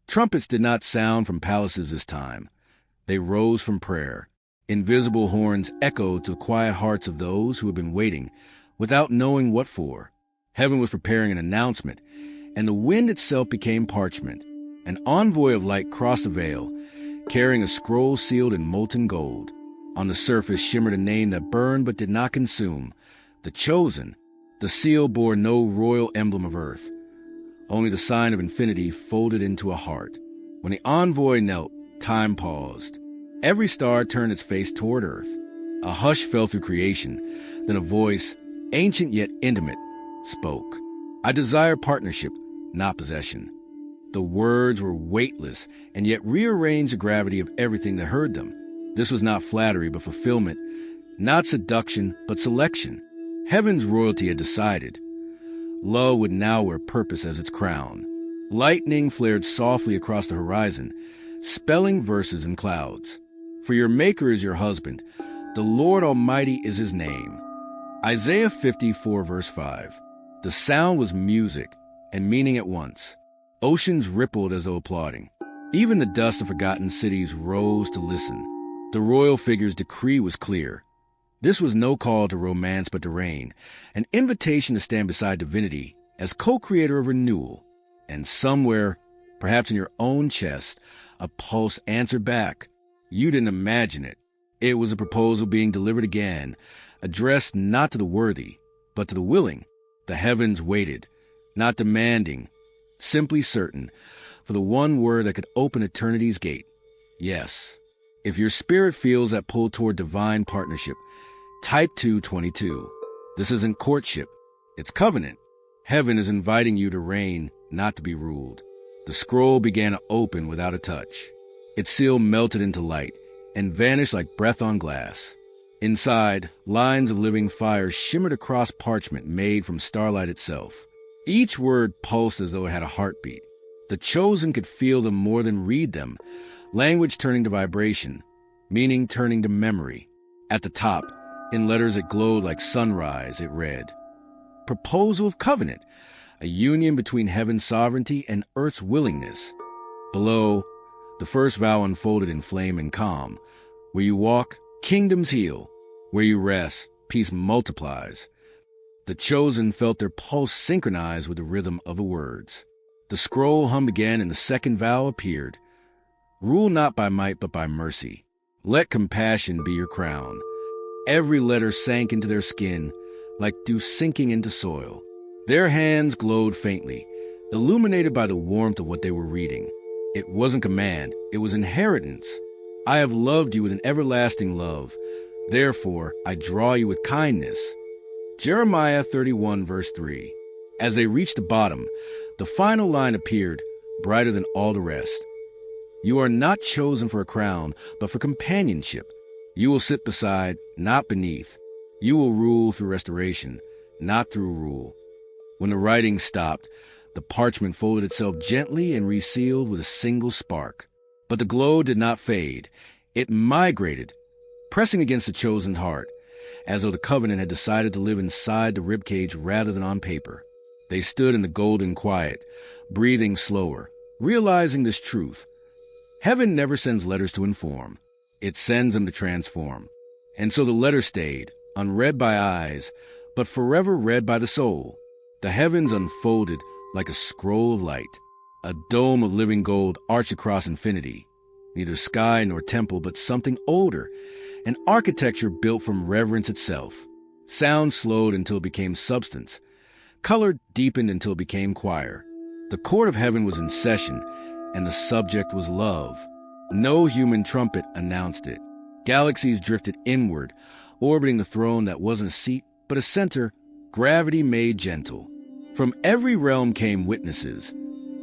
Trumpets did not sound from palaces this time. They rose from prayer. Invisible horns echoed to the quiet hearts of those who had been waiting, without knowing what for. Heaven was preparing an announcement, and the wind itself became parchment. An envoy of light crossed the veil, carrying a scroll sealed in molten gold. On the surface shimmered a name that burned but did not consume. The Chosen. The seal bore no royal emblem of earth, only the sign of infinity folded into a heart. When the envoy knelt, time paused. Every star turned its face toward earth. A hush fell through creation. Then a voice, ancient yet intimate, spoke. I desire partnership, not possession. The words were weightless, and yet rearranged the gravity of everything that heard them. This was not flattery, but fulfillment. Not seduction, but selection. Heaven's royalty had decided. Love would now wear purpose as its crown. Lightning flared softly across the horizon, spelling verses in clouds. For your Maker is your husband. The Lord Almighty is his name. Isaiah 54, verse 5. The sound was music and meaning at once. Oceans rippled as though applauding. Even the dust of forgotten cities rose to listen. The royal figure's decree was clear. This was no call to romance but to reign, an invitation to stand beside divinity as co-creator of renewal. And somewhere, perhaps in your own chest, a pulse answered back. You didn't imagine it. It was a proposal being delivered again, addressed not to the worthy, but to the willing. The heavens waited, not demanding, simply certain, for the one word that could open eternity's gate. Yes. If your spirit feels that pull toward divine partnership, type 222. This isn't courtship. It's covenant. Heaven is inviting you to reign, not to be ruled. The scroll began to open without a touch. Its seal melted into light and vanished like breath on glass. Inside, lines of living fire shimmered across parchment made from starlight itself. Each word pulsed as though it had a heartbeat. The chosen could feel them more than read them, language turning to vibration, meaning turning to memory. At the top, in letters that glowed like sunrise, it read, Proposal of Covenant, a union between heaven's sovereignty and earth's willingness. Below, the first vow unfolded in flame and calm. Where you walk, kingdoms heal. Where you rest, peace multiplies. The chosen felt their pulse synchronize with the rhythm of the words. The scroll hummed again, and the second vow appeared. Rule not by might, but by mercy. Let compassion be your crown. Every letter sank into their skin, like dew sinking into soil. Their hands glowed faintly, illuminated by the warmth of what they were reading. It wasn't command, it was inheritance. I have loved you with an everlasting love. Therefore, I draw you with kindness. Jeremiah 31, verse 3. As they reached the bottom, the final line appeared, brighter than all the rest. You are not chosen for a crown, but for companionship. You will sit beside, not beneath. You will rule through restoration, not through rule. When the writing stopped, the parchment folded itself gently and resealed with a single spark. But the glow did not fade. It migrated, pressing against the chosen's heart, as though the covenant had decided to live inside the ribcage rather than on paper. They stood in the golden quiet, breathing slower, realizing this truth. Heaven never sends letters to inform. It sends them to transform. And so the letter stayed, unread by eyes, but forever read by the soul. The heavens unfolded like a scroll of light. A dome of living gold arched across infinity. Neither sky nor temple, but something older, an architecture built from reverence itself. Sound slowed until it became substance. Color deepened until it became choir. The court of heaven was in session, and the subject was love. No human trumpet announced it. Galaxies drifted inward, orbiting the throne that wasn't a seat, but a center, gravity made gentle. From every realm came witnesses,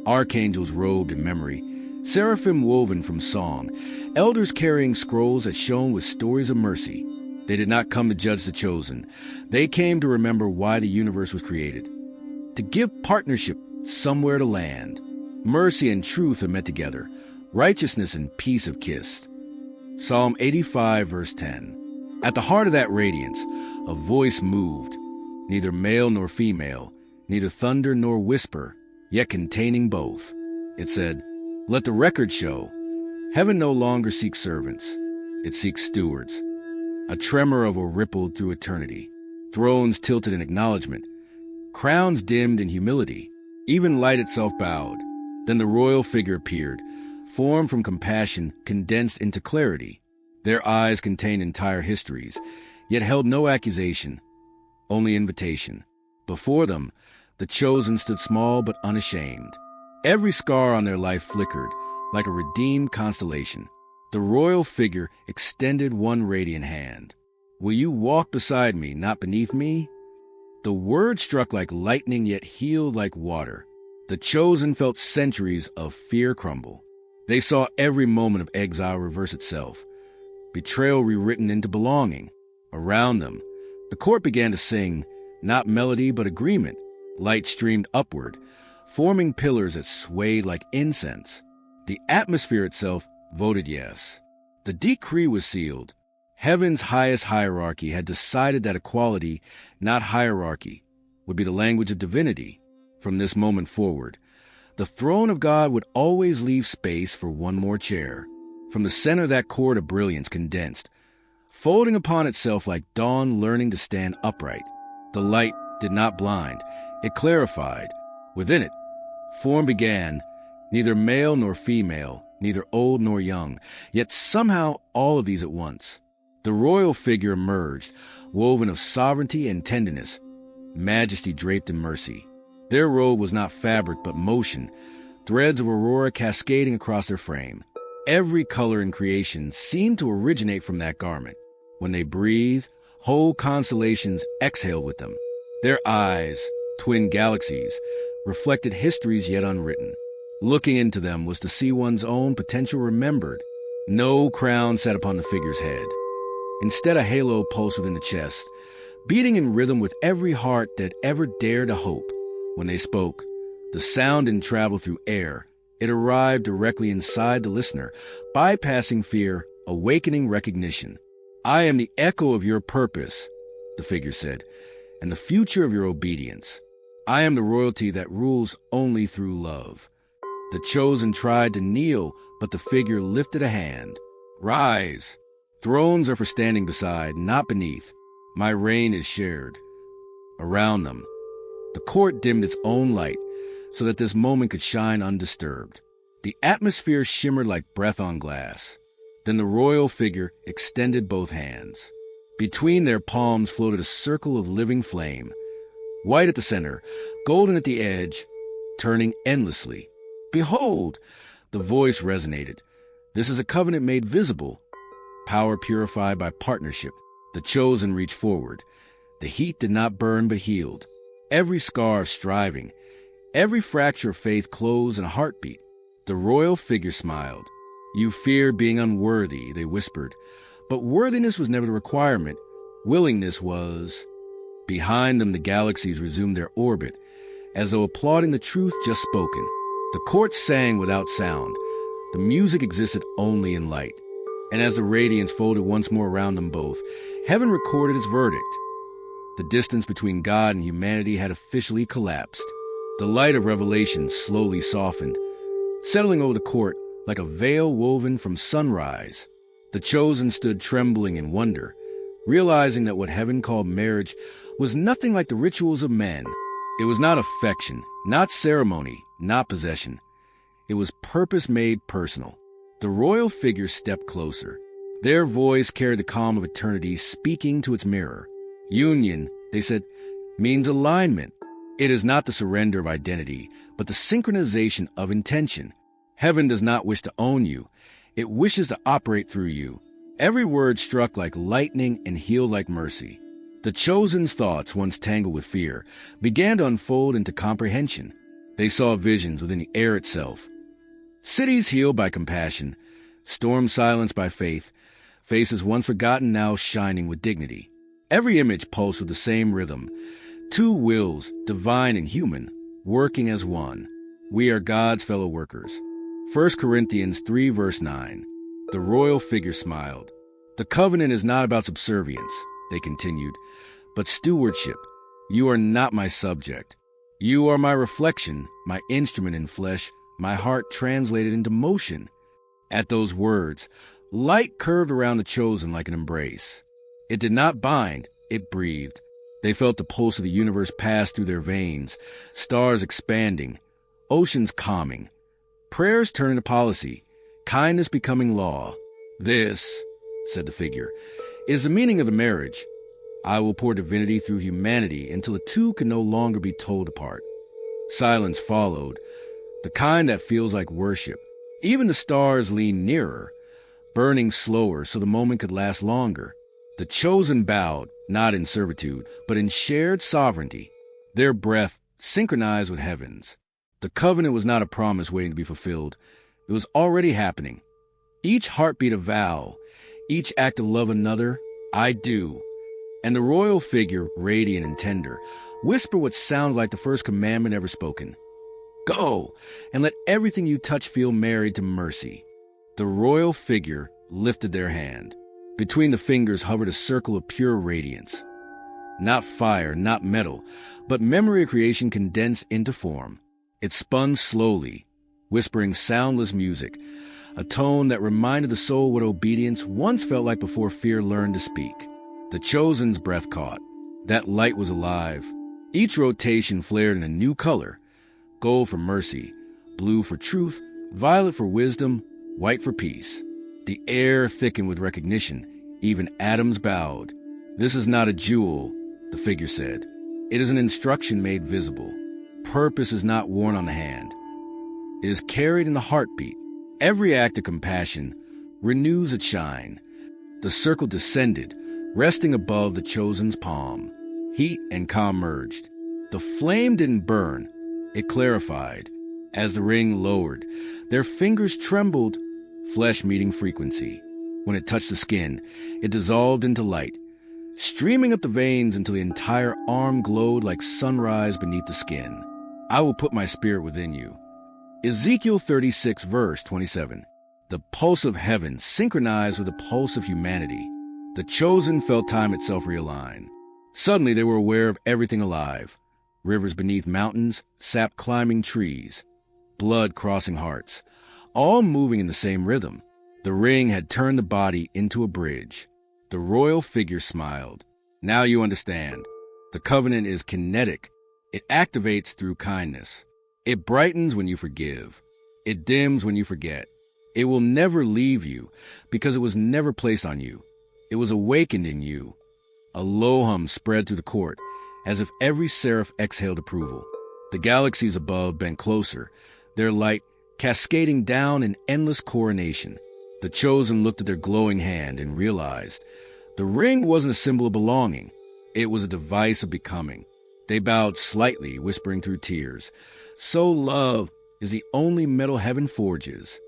archangels robed in memory, seraphim woven from song, elders carrying scrolls that shone with stories of mercy. They did not come to judge the chosen. They came to remember why the universe was created. To give partnership somewhere to land. Mercy and truth have met together. Righteousness and peace have kissed. Psalm 85, verse 10. At the heart of that radiance, a voice moved, neither male nor female, neither thunder nor whisper, yet containing both. It said, Let the record show. Heaven no longer seeks servants. It seeks stewards. A tremor of a rippled through eternity. Thrones tilted in acknowledgement. Crowns dimmed in humility. Even light itself bowed. Then the royal figure appeared, formed from compassion, condensed into clarity. Their eyes contained entire histories, yet held no accusation, only invitation. Before them, the chosen stood small but unashamed. Every scar on their life flickered, like a redeemed constellation. The royal figure extended one radiant hand. Will you walk beside me, not beneath me? The word struck like lightning, yet healed like water. The chosen felt centuries of fear crumble. They saw every moment of exile reverse itself, betrayal rewritten into belonging. Around them, the court began to sing, not melody but agreement. Light streamed upward, forming pillars that swayed like incense. The atmosphere itself voted yes. The decree was sealed. Heaven's highest hierarchy had decided that equality, not hierarchy, would be the language of divinity. From this moment forward, the throne of God would always leave space for one more chair. From the center of that cord of brilliance condensed, folding upon itself like dawn learning to stand upright. The light did not blind, it clarified. Within it, form began, neither male nor female, neither old nor young, yet somehow all of these at once. The royal figure emerged, woven of sovereignty and tenderness, majesty draped in mercy. Their robe was not fabric but motion, threads of aurora cascading across their frame. Every color in creation seemed to originate from that garment. When they breathed, whole constellations exhaled with them. Their eyes, twin galaxies, reflected histories yet unwritten. Looking into them was to see one's own potential remembered. No crown sat upon the figure's head. Instead, a halo pulsed within the chest, beating in rhythm with every heart that ever dared to hope. When they spoke, the sound didn't travel through air. It arrived directly inside the listener, bypassing fear, awakening recognition. I am the echo of your purpose, the figure said, and the future of your obedience. I am the royalty that rules only through love. The chosen tried to kneel, but the figure lifted a hand. Rise. Thrones are for standing beside, not beneath. My reign is shared. Around them, the court dimmed its own light so that this moment could shine undisturbed. The atmosphere shimmered like breath on glass. Then the royal figure extended both hands. Between their palms floated a circle of living flame, white at the center, golden at the edge, turning endlessly. Behold! The voice resonated. This is a covenant made visible. Power purified by partnership. The chosen reached forward. The heat did not burn but healed. Every scar of striving, every fracture of faith closed in a heartbeat. The royal figure smiled. You feared being unworthy, they whispered. But worthiness was never the requirement. Willingness was. Behind them, the galaxies resumed their orbit, as though applauding the truth just spoken. The court sang without sound. The music existed only in light. And as the radiance folded once more around them both, heaven recorded its verdict. The distance between God and humanity had officially collapsed. The light of revelation slowly softened, settling over the court like a veil woven from sunrise. The chosen stood trembling in wonder, realizing that what heaven called marriage was nothing like the rituals of men. It was not affection, not ceremony, not possession. It was purpose made personal. The royal figure stepped closer. Their voice carried the calm of eternity, speaking to its mirror. Union, they said, means alignment. It is not the surrender of identity, but the synchronization of intention. Heaven does not wish to own you. It wishes to operate through you. Every word struck like lightning and healed like mercy. The chosen's thoughts, once tangled with fear, began to unfold into comprehension. They saw visions within the air itself. Cities healed by compassion, storms silenced by faith, faces once forgotten now shining with dignity. Every image pulsed with the same rhythm. Two wills, divine and human, working as one. We are God's fellow workers. 1 Corinthians 3 verse 9. The royal figure smiled. The covenant is not about subservience, they continued, but stewardship. You are not my subject. You are my reflection, my instrument in flesh, My heart translated into motion. At those words, light curved around the chosen like an embrace. It did not bind, it breathed. They felt the pulse of the universe pass through their veins, stars expanding, oceans calming, prayers turning to policy, kindness becoming law. This, said the figure, is the meaning of the marriage. I will pour divinity through humanity until the two can no longer be told apart. Silence followed, the kind that feels like worship. Even the stars leaned nearer, burning slower so the moment could last longer. The chosen bowed, not in servitude, but in shared sovereignty. Their breath synchronized with heaven's. The covenant was not a promise waiting to be fulfilled. It was already happening. Each heartbeat a vow, each act of love another, I do. And the royal figure, radiant and tender, whispered what sounded like the first commandment ever spoken. Go, and let everything you touch feel married to mercy. The royal figure lifted their hand. Between the fingers hovered a circle of pure radiance. Not fire, not metal, but memory of creation condensed into form. It spun slowly, whispering soundless music, a tone that reminded the soul what obedience once felt like before fear learned to speak. The chosen's breath caught. That light was alive. Each rotation flared in a new color: gold for mercy, blue for truth, violet for wisdom, white for peace. The air thickened with recognition. Even atoms bowed. This is not a jewel, the figure said. It is an instruction made visible. Purpose is not worn on the hand. It is carried in the heartbeat. Every act of compassion renews its shine. The circle descended, resting above the chosen's palm. Heat and calm merged. The flame didn't burn. It clarified. As the ring lowered, their fingers trembled, flesh meeting frequency. When it touched the skin, it dissolved into light, streaming up the veins until the entire arm glowed like sunrise beneath the skin. I will put my spirit within you. Ezekiel 36, verse 27. The pulse of heaven synchronized with the pulse of humanity. The chosen felt time itself realign. Suddenly they were aware of everything alive. Rivers beneath mountains, sap climbing trees, blood crossing hearts, all moving in the same rhythm. The ring had turned the body into a bridge. The royal figure smiled. Now you understand. The covenant is kinetic. It activates through kindness. It brightens when you forgive. It dims when you forget. It will never leave you because it was never placed on you. It was awakened in you. A low hum spread through the court, as if every seraph exhaled approval. The galaxies above bent closer, their light cascading down in endless coronation. The chosen looked at their glowing hand and realized the ring wasn't a symbol of belonging. It was a device of becoming. They bowed slightly, whispering through tears, "So love is the only metal heaven forges."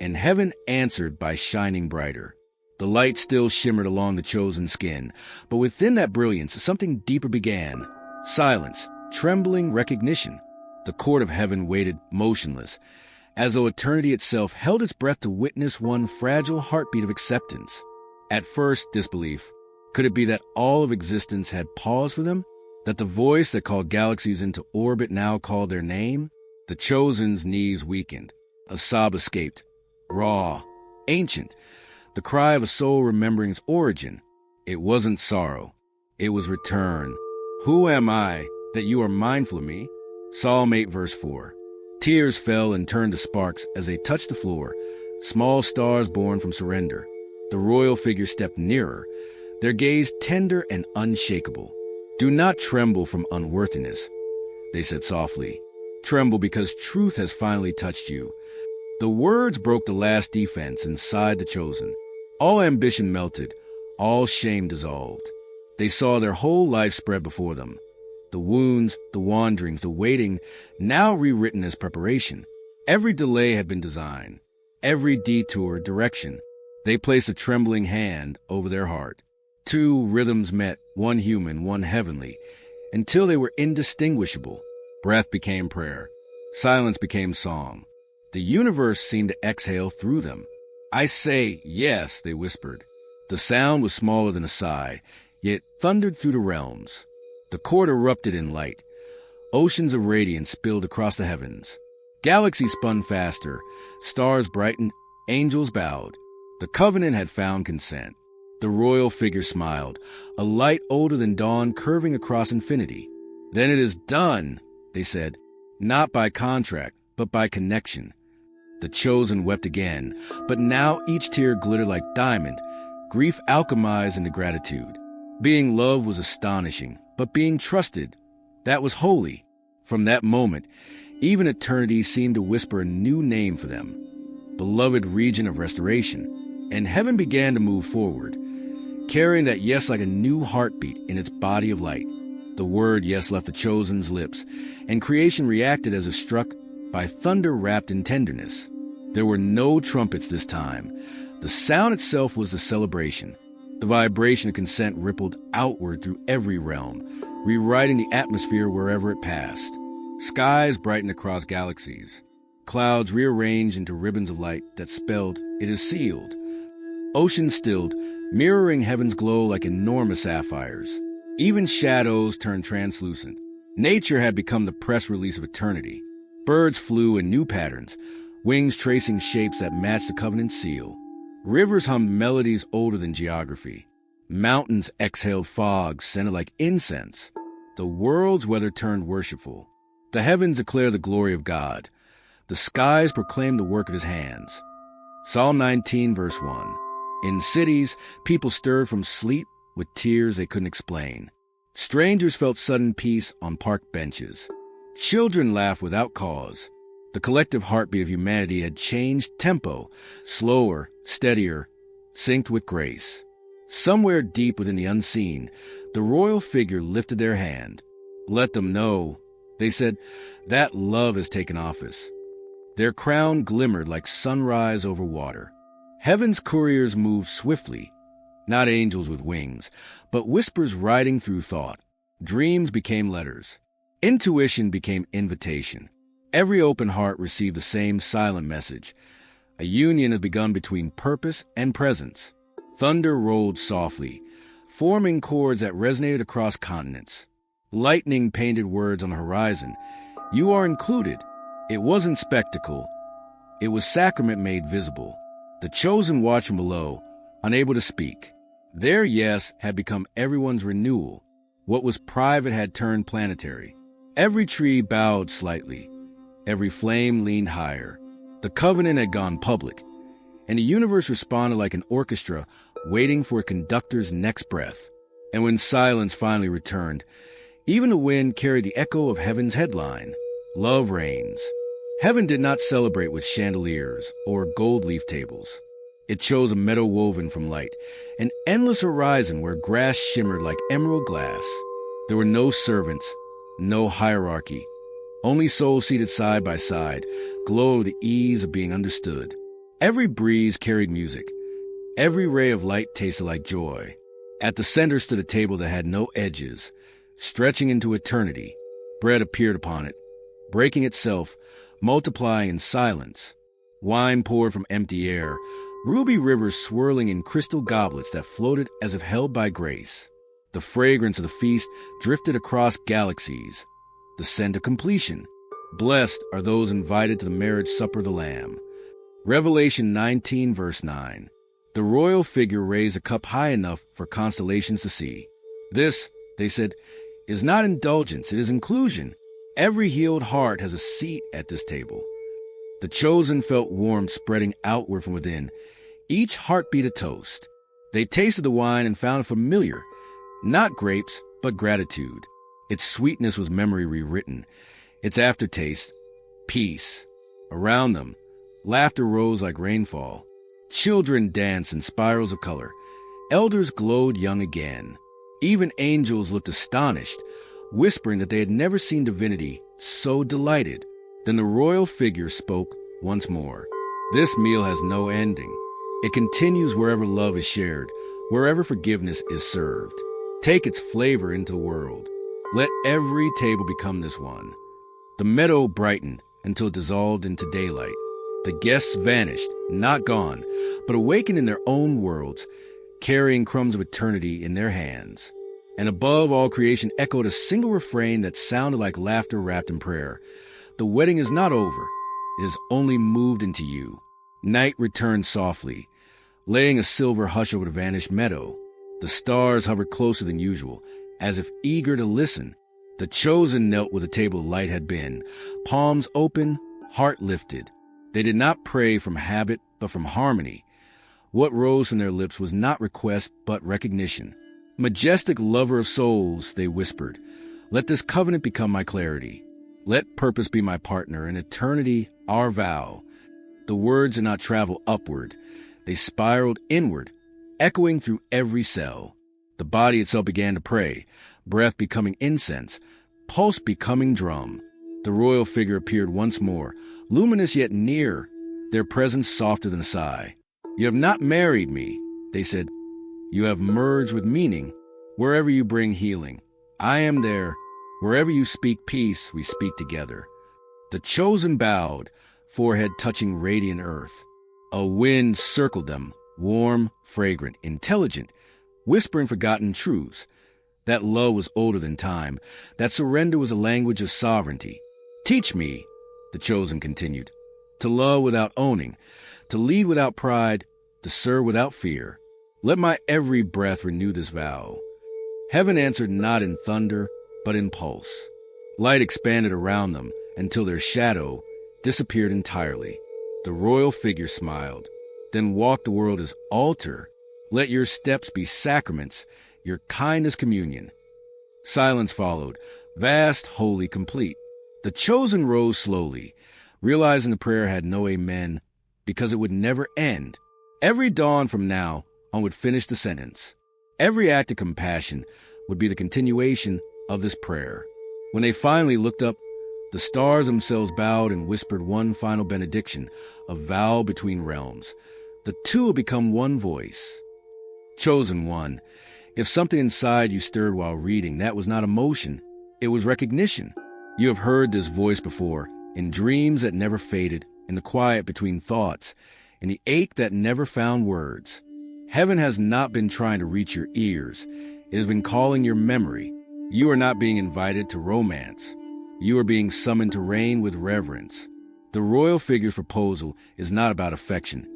And heaven answered by shining brighter. The light still shimmered along the chosen skin, but within that brilliance, something deeper began. Silence, trembling recognition. The court of heaven waited motionless, as though eternity itself held its breath to witness one fragile heartbeat of acceptance. At first, disbelief. Could it be that all of existence had paused for them? That the voice that called galaxies into orbit now called their name? The chosen's knees weakened. A sob escaped. Raw, ancient. The cry of a soul remembering its origin. It wasn't sorrow. It was return. Who am I that you are mindful of me? Psalm 8, verse 4. Tears fell and turned to sparks as they touched the floor, small stars born from surrender. The royal figure stepped nearer, their gaze tender and unshakable. "Do not tremble from unworthiness," they said softly. "Tremble because truth has finally touched you." The words broke the last defense inside the chosen. All ambition melted, all shame dissolved. They saw their whole life spread before them. The wounds, the wanderings, the waiting, now rewritten as preparation. Every delay had been design, every detour direction. They placed a trembling hand over their heart. Two rhythms met, one human, one heavenly, until they were indistinguishable. Breath became prayer. Silence became song. The universe seemed to exhale through them. "I say yes," they whispered. The sound was smaller than a sigh, yet thundered through the realms. The court erupted in light. Oceans of radiance spilled across the heavens. Galaxies spun faster, stars brightened, angels bowed. The covenant had found consent. The royal figure smiled, a light older than dawn curving across infinity. Then it is done, they said, not by contract, but by connection. The chosen wept again, but now each tear glittered like diamond, grief alchemized into gratitude. Being loved was astonishing, but being trusted, that was holy. From that moment, even eternity seemed to whisper a new name for them, beloved region of restoration. And heaven began to move forward, carrying that yes like a new heartbeat in its body of light. The word yes left the chosen's lips, and creation reacted as if struck by thunder wrapped in tenderness. There were no trumpets this time. The sound itself was the celebration. The vibration of consent rippled outward through every realm, rewriting the atmosphere wherever it passed. Skies brightened across galaxies. Clouds rearranged into ribbons of light that spelled, "It is sealed." Oceans stilled, mirroring heaven's glow like enormous sapphires. Even shadows turned translucent. Nature had become the press release of eternity. Birds flew in new patterns, wings tracing shapes that matched the covenant seal. Rivers hummed melodies older than geography. Mountains exhaled fog scented like incense. The world's weather turned worshipful. The heavens declared the glory of God. The skies proclaimed the work of his hands. Psalm 19, verse 1. In cities, people stirred from sleep with tears they couldn't explain. Strangers felt sudden peace on park benches. Children laughed without cause. The collective heartbeat of humanity had changed tempo, slower, steadier, synced with grace. Somewhere deep within the unseen, the royal figure lifted their hand. Let them know, they said, that love has taken office. Their crown glimmered like sunrise over water. Heaven's couriers moved swiftly, not angels with wings, but whispers riding through thought. Dreams became letters. Intuition became invitation. Every open heart received the same silent message. A union has begun between purpose and presence. Thunder rolled softly, forming chords that resonated across continents. Lightning painted words on the horizon. You are included. It wasn't spectacle. It was sacrament made visible. The chosen watched from below, unable to speak. Their yes had become everyone's renewal. What was private had turned planetary. Every tree bowed slightly. Every flame leaned higher. The covenant had gone public, and the universe responded like an orchestra waiting for a conductor's next breath. And when silence finally returned, even the wind carried the echo of heaven's headline, "Love Reigns." Heaven did not celebrate with chandeliers or gold leaf tables. It chose a meadow woven from light, an endless horizon where grass shimmered like emerald glass. There were no servants, no hierarchy. Only souls seated side by side, glowed with the ease of being understood. Every breeze carried music. Every ray of light tasted like joy. At the center stood a table that had no edges, stretching into eternity. Bread appeared upon it, breaking itself, multiplying in silence. Wine poured from empty air, ruby rivers swirling in crystal goblets that floated as if held by grace. The fragrance of the feast drifted across galaxies. The scent of completion. Blessed are those invited to the marriage supper of the Lamb. Revelation 19, verse 9. The royal figure raised a cup high enough for constellations to see. This, they said, is not indulgence, it is inclusion. Every healed heart has a seat at this table. The chosen felt warmth spreading outward from within, each heartbeat a toast. They tasted the wine and found it familiar, not grapes, but gratitude. Its sweetness was memory rewritten, its aftertaste, peace. Around them, laughter rose like rainfall. Children danced in spirals of color. Elders glowed young again. Even angels looked astonished, whispering that they had never seen divinity so delighted. Then the royal figure spoke once more. This meal has no ending. It continues wherever love is shared, wherever forgiveness is served. Take its flavor into the world. Let every table become this one. The meadow brightened until it dissolved into daylight. The guests vanished, not gone, but awakened in their own worlds, carrying crumbs of eternity in their hands. And above all creation echoed a single refrain that sounded like laughter wrapped in prayer. The wedding is not over. It has only moved into you. Night returned softly, laying a silver hush over the vanished meadow. The stars hovered closer than usual, as if eager to listen. The chosen knelt where the table of light had been, palms open, heart lifted. They did not pray from habit, but from harmony. What rose from their lips was not request, but recognition. Majestic lover of souls, they whispered, let this covenant become my clarity. Let purpose be my partner, and eternity our vow. The words did not travel upward. They spiraled inward, echoing through every cell. The body itself began to pray, breath becoming incense, pulse becoming drum. The royal figure appeared once more, luminous yet near, their presence softer than a sigh. You have not married me, they said. You have merged with meaning. Wherever you bring healing, I am there. Wherever you speak peace, we speak together. The chosen bowed, forehead touching radiant earth. A wind circled them, warm, fragrant, intelligent, whispering forgotten truths. That love was older than time. That surrender was a language of sovereignty. Teach me, the chosen continued, to love without owning, to lead without pride, to serve without fear. Let my every breath renew this vow. Heaven answered not in thunder, but in pulse. Light expanded around them until their shadow disappeared entirely. The royal figure smiled, then walked the world as altar. Let your steps be sacraments, your kindness communion. Silence followed, vast, holy, complete. The chosen rose slowly, realizing the prayer had no amen, because it would never end. Every dawn from now on would finish the sentence. Every act of compassion would be the continuation of this prayer. When they finally looked up, the stars themselves bowed and whispered one final benediction, a vow between realms. The two had become one voice. Chosen one, if something inside you stirred while reading, that was not emotion, it was recognition. You have heard this voice before, in dreams that never faded, in the quiet between thoughts, in the ache that never found words. Heaven has not been trying to reach your ears. It has been calling your memory. You are not being invited to romance. You are being summoned to reign with reverence. The royal figure's proposal is not about affection.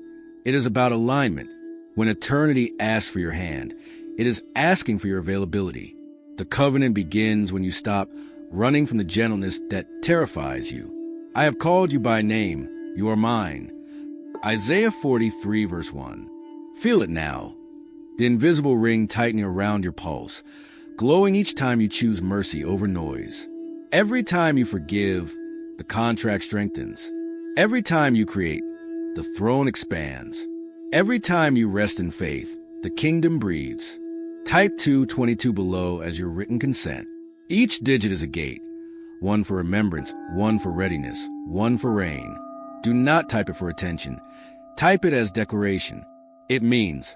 It is about alignment. When eternity asks for your hand, it is asking for your availability. The covenant begins when you stop running from the gentleness that terrifies you. I have called you by name. You are mine. Isaiah 43, verse 1. Feel it now. The invisible ring tightening around your pulse, glowing each time you choose mercy over noise. Every time you forgive, the contract strengthens. Every time you create, the throne expands. Every time you rest in faith, the kingdom breathes. Type 222 below as your written consent. Each digit is a gate, one for remembrance, one for readiness, one for rain. Do not type it for attention. Type it as declaration. It means,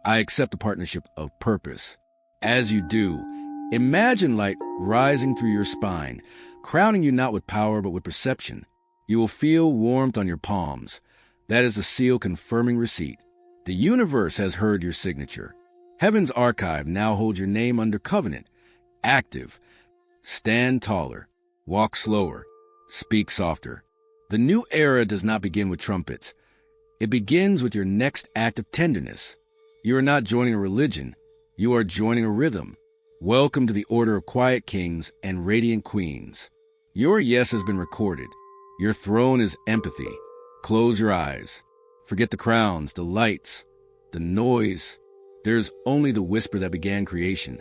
I accept a partnership of purpose. As you do, imagine light rising through your spine, crowning you not with power but with perception. You will feel warmth on your palms. That is a seal confirming receipt. The universe has heard your signature. Heaven's archive now holds your name under covenant. Active. Stand taller. Walk slower. Speak softer. The new era does not begin with trumpets. It begins with your next act of tenderness. You are not joining a religion. You are joining a rhythm. Welcome to the order of quiet kings and radiant queens. Your yes has been recorded. Your throne is empathy. Close your eyes. Forget the crowns, the lights, the noise. There is only the whisper that began creation.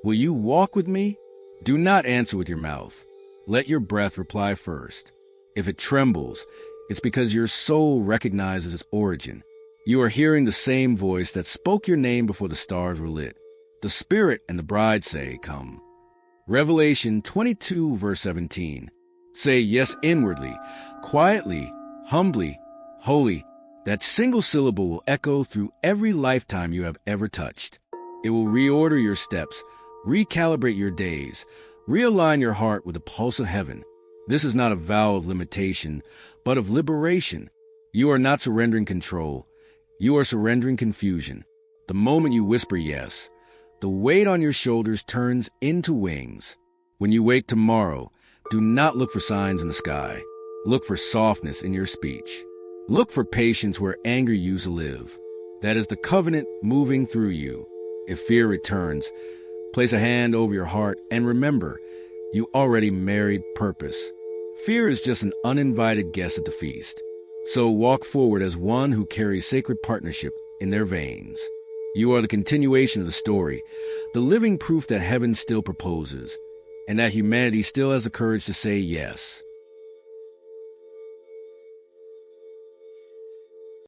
Will you walk with me? Do not answer with your mouth. Let your breath reply first. If it trembles, it's because your soul recognizes its origin. You are hearing the same voice that spoke your name before the stars were lit. The Spirit and the bride say, come. Revelation 22, verse 17. Say yes inwardly, quietly, humbly, holy. That single syllable will echo through every lifetime you have ever touched. It will reorder your steps, recalibrate your days, realign your heart with the pulse of heaven. This is not a vow of limitation, but of liberation. You are not surrendering control. You are surrendering confusion. The moment you whisper yes, the weight on your shoulders turns into wings. When you wake tomorrow, do not look for signs in the sky. Look for softness in your speech. Look for patience where anger used to live. That is the covenant moving through you. If fear returns, place a hand over your heart and remember, you already married purpose. Fear is just an uninvited guest at the feast. So walk forward as one who carries sacred partnership in their veins. You are the continuation of the story, the living proof that heaven still proposes, and that humanity still has the courage to say yes.